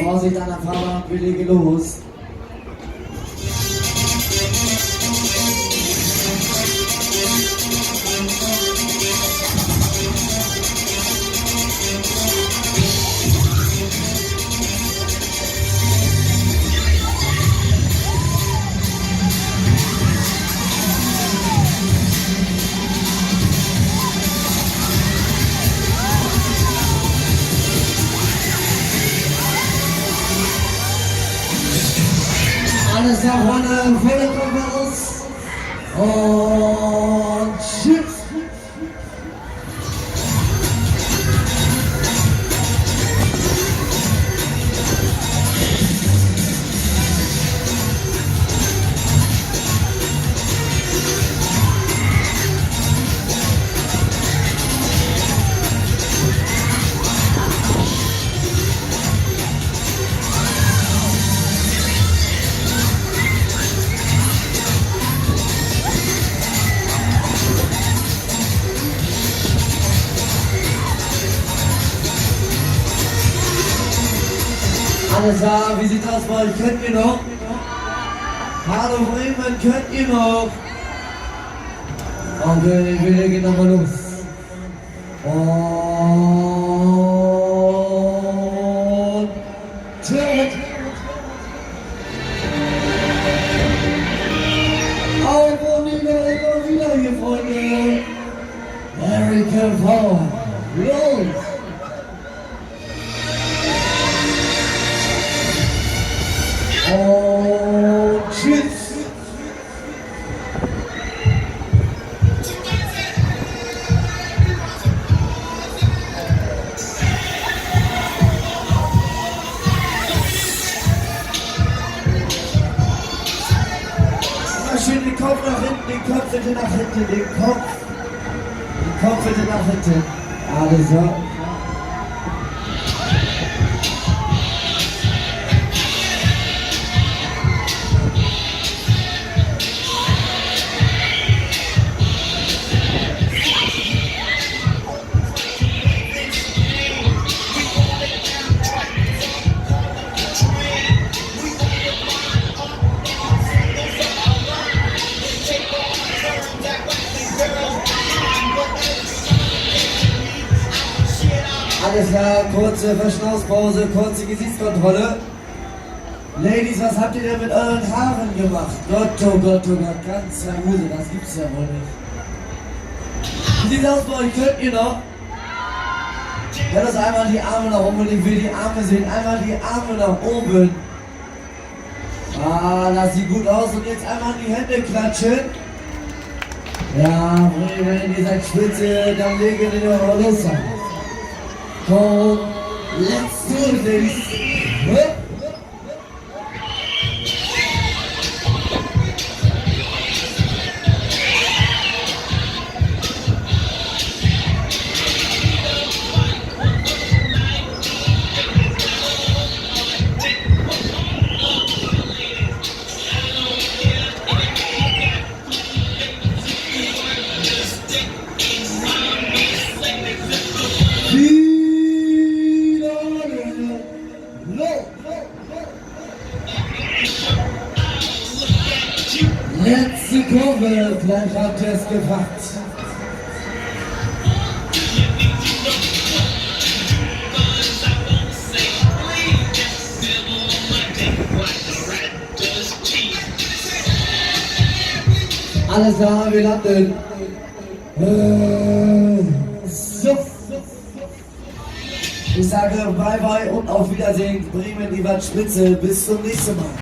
Vorsicht an der Fahrbahn, wir legen los. Alles nach vorne, volle Konferenz und tschüss. Alles klar, wie sieht das bei euch? Könnt ihr noch? Hallo Bremen, könnt ihr noch? Okay, wir legen nochmal los. Und Tschüss. Auf und immer wieder hier, Freunde. American Power. Los! Und tschüss. Schön den Kopf nach hinten, den Kopf bitte nach hinten, den Kopf bitte nach hinten. Alles so. Alles klar, kurze Verschnaufspause, kurze Gesichtskontrolle. Ladies, was habt ihr denn mit euren Haaren gemacht? Gott, oh Gott, oh Gott, ganz Huse, das gibt's ja wohl nicht. Wie sieht's aus bei euch? Könnt ihr noch? Ja, das einmal die Arme nach oben, ich will die Arme sehen. Einmal die Arme nach oben. Ah, das sieht gut aus. Und jetzt einmal die Hände klatschen. Ja, wenn ihr seid spitze, dann legen wir eure Lust an. Komm, let's do this. Letzte Kurve, vielleicht habt ihr es gefasst. Alles klar, wir landen. So. Ich sage bye bye und auf Wiedersehen. Bremen, die Spitze. Bis zum nächsten Mal.